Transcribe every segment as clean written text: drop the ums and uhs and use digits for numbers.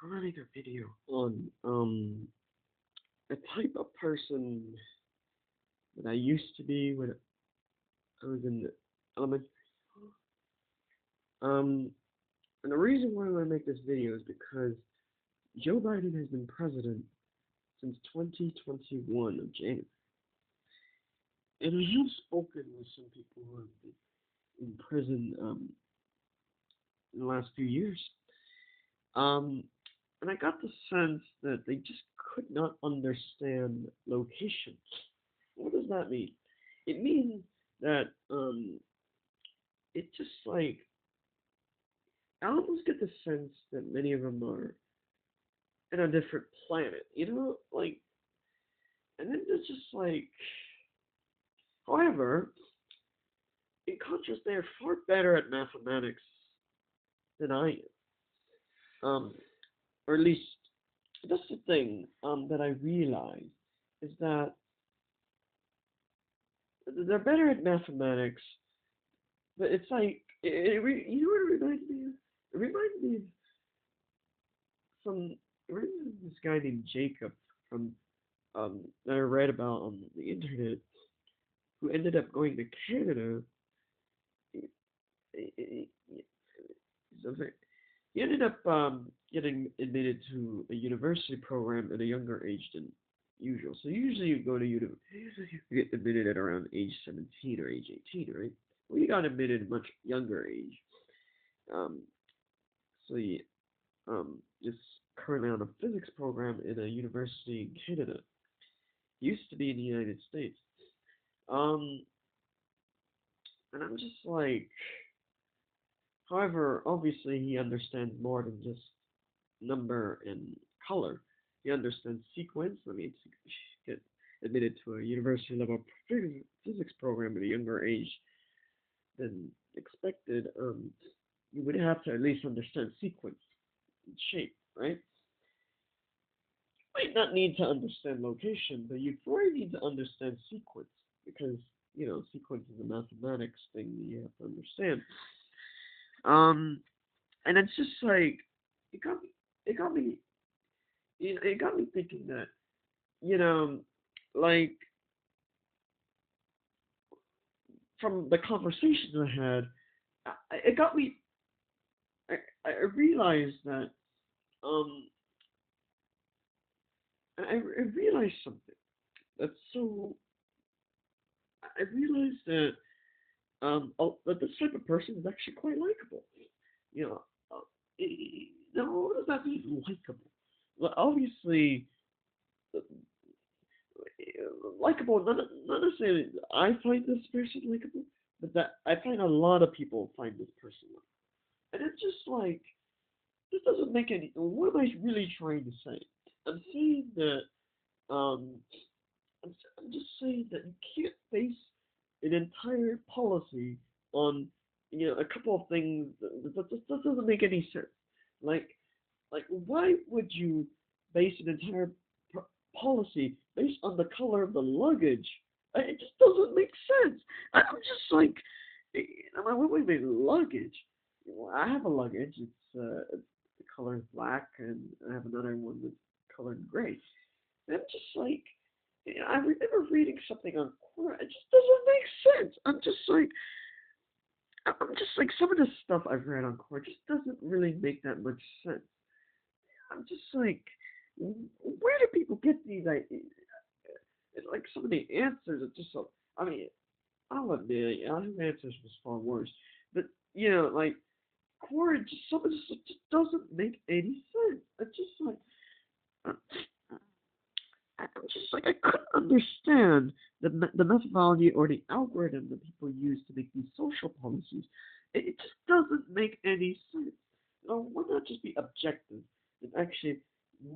I want to make a video on a type of person that I used to be when I was in elementary school. And the reason why I want to make this video is because Joe Biden has been president since 2021 of January, and I have spoken with some people who have been in prison in the last few years. Um, and I got the sense that they just could not understand location. What does that mean? It means that it just like I almost get the sense that many of them are in a different planet, like, and then it's just like, however, in contrast, they are far better at mathematics than I am. Or at least that's the thing that I realize is that they're better at mathematics, but it's like you know what it reminds me of? It reminds me of some it reminds me of this guy named Jacob from that I read about on the internet who ended up going to Canada. He, he, he ended up getting admitted to a university program at a younger age than usual. So usually you go to university, you get admitted at around age 17 or age 18, right? Well, he got admitted at a much younger age. Um, so he is currently on a physics program in a university in Canada. He used to be in the United States. Um, and I'm just like, however, obviously he understands more than just number and color. He understands sequence. I mean, to get admitted to a university level physics program at a younger age than expected, you would have to at least understand sequence and shape, right? You might not need to understand location, but you probably need to understand sequence because sequence is a mathematics thing that you have to understand. Um, and it's just like it got me, it got me, it got me thinking that you know, like from the conversations I had, it got me. I, I realized that um, I realized something. That's so. I realized that that this type of person is actually quite likable. You know, now what does that mean, likable? Well, obviously, uh, likable. Not necessarily. I find this person likable, but that I find a lot of people find this person likable, and it's just like this doesn't make any. What am I really trying to say? I'm saying that um, I'm just saying that you can't base an entire policy on a couple of things that doesn't make any sense. Like why would you base an entire policy based on the color of the luggage? It just doesn't make sense. I'm just like, I'm like, wait a minute, luggage. Well, I have a luggage. The color is black, and I have another one that's colored gray. And I'm just like, I remember reading something on Quora. It just doesn't make sense. I'm just like some of the stuff I've read on Quora just doesn't really make that much sense. I'm just like, where do people get these ideas? It's like some of the answers are just so. I mean, I'll admit, his answers was far worse. But like Quora, just some of this stuff just doesn't make any sense. It's just like. I'm just like I couldn't understand the methodology or the algorithm that people use to make these social policies. It just doesn't make any sense. Why not just be objective and actually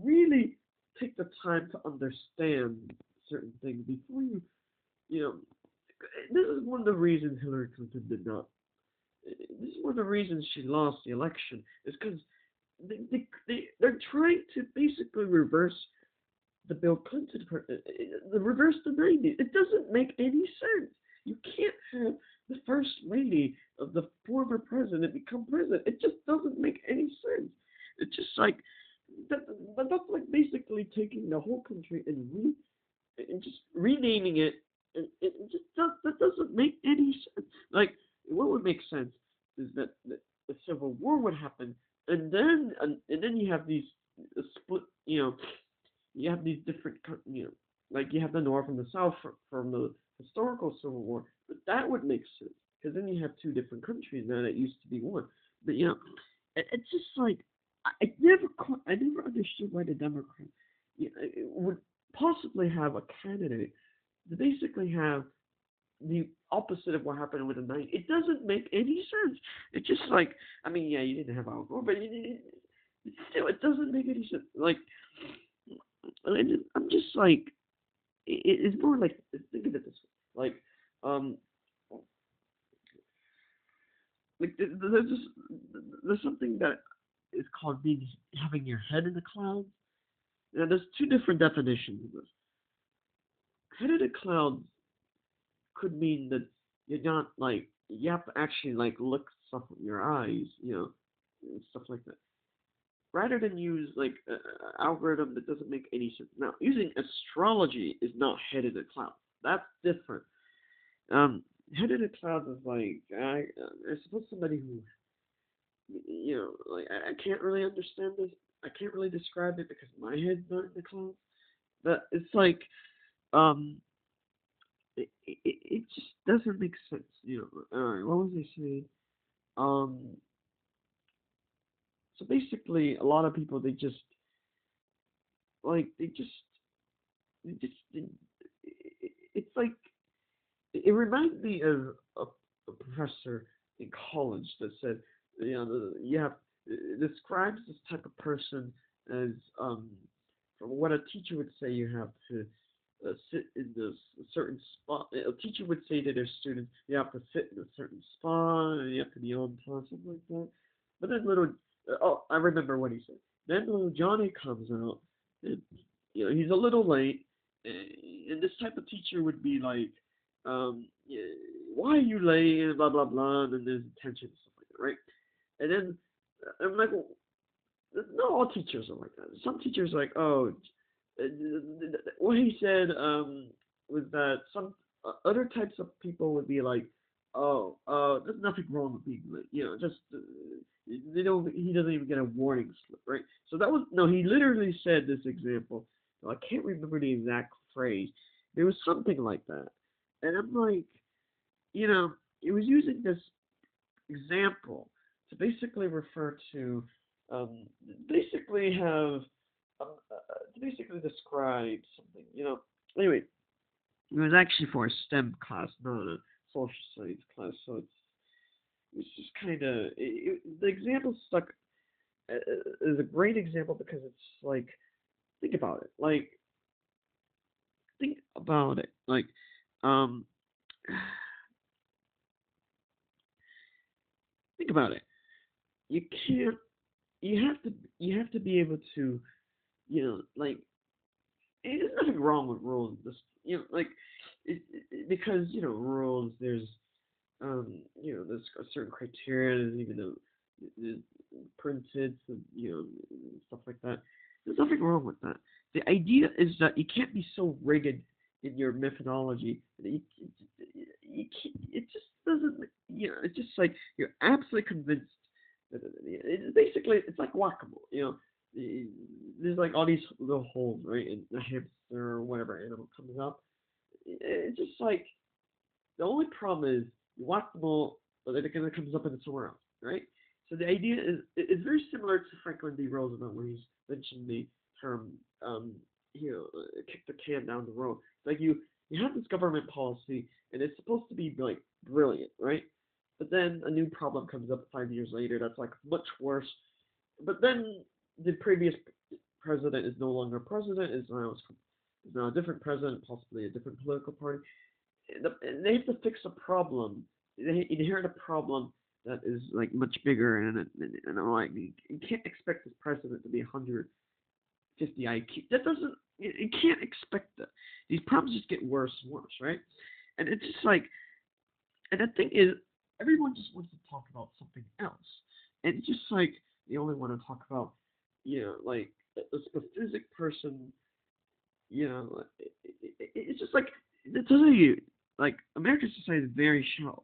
really take the time to understand certain things before you know. This is one of the reasons Hillary Clinton did not. This is one of the reasons she lost the election. Is because they're trying to basically reverse the Bill Clinton, the reverse the 90s. It doesn't make any sense. You can't have the first lady of the former president become president. It just doesn't make any sense. It's just like that, but that's like basically taking the whole country and just renaming it. It just that doesn't make any sense. Like, what would make sense is that a civil war would happen, and then you have these split. You have these different. Like you have the North and the South from the historical Civil War, but that would make sense because then you have two different countries now that used to be one. But it's just like I never understood why the Democrats would possibly have a candidate to basically have the opposite of what happened with the night. It doesn't make any sense. It's just like, I mean, yeah, you didn't have Al Gore, but still, it doesn't make any sense. Like, I'm just like, it's more like, think of it this way, um, like there's something that is called being having your head in the clouds. And there's two different definitions of this. Head in the clouds could mean that you're not like you have to actually like look stuff with your eyes, and stuff like that. Rather than use like an algorithm that doesn't make any sense. Now, using astrology is not head in the clouds. That's different. Um, Head in the clouds is like I suppose somebody who like I can't really understand this. I can't really describe it because my head's not in the clouds. But it's like um it just doesn't make sense. All right, what was I saying? Um, so basically, a lot of people they just it's like it reminds me of a professor in college that said, you have describes this type of person as from what a teacher would say you have to sit in this certain spot. A teacher would say to their students, you have to sit in a certain spot and you have to be on time, something like that. But then oh, I remember what he said. Then little Johnny comes out, and he's a little late, and this type of teacher would be like, yeah, why are you late? And blah blah blah, and then there's tension and stuff like that, right? And then I'm like, well, not all teachers are like that. Some teachers are like, oh, what he said was that some other types of people would be like, oh, there's nothing wrong with being late, just they don't. He doesn't even get a warning slip, right? So that was no. He literally said this example. I can't remember the exact phrase. There was something like that, and I'm like, it was using this example to basically refer to, um, basically have, to basically describe something, Anyway, it was actually for a STEM class, not a social studies class, so it's just kind of, the example stuck, is a great example because it's like, think about it, um, think about it. You can't, you have to be able to, like, there's nothing wrong with rules. This, like, because rules. There's a certain criteria. There's even there's printed, so, stuff like that. There's nothing wrong with that. The idea is that you can't be so rigid in your methodology that you can't, it just doesn't. It's just like you're absolutely convinced that basically it's like whack-a-mole. There's like all these little holes, right? And the hamster or whatever animal comes up. It's just like the only problem is you whack the ball, but then it kind of comes up into somewhere else, right? So the idea is it's very similar to Franklin D. Roosevelt when he's mentioned the term, kick the can down the road. Like you have this government policy, and it's supposed to be like brilliant, right? But then a new problem comes up 5 years later that's like much worse. But then the previous president is no longer president, is now a different president, possibly a different political party. And they have to fix a problem. They inherit a problem that is like much bigger, and I'm like, you can't expect this president to be 150 IQ. That doesn't. You can't expect that. These problems just get worse and worse, right? And it's just like, and the thing is, everyone just wants to talk about something else, and it's just like they only want to talk about, like a specific person, it's just like to tell you, like American society is very shallow.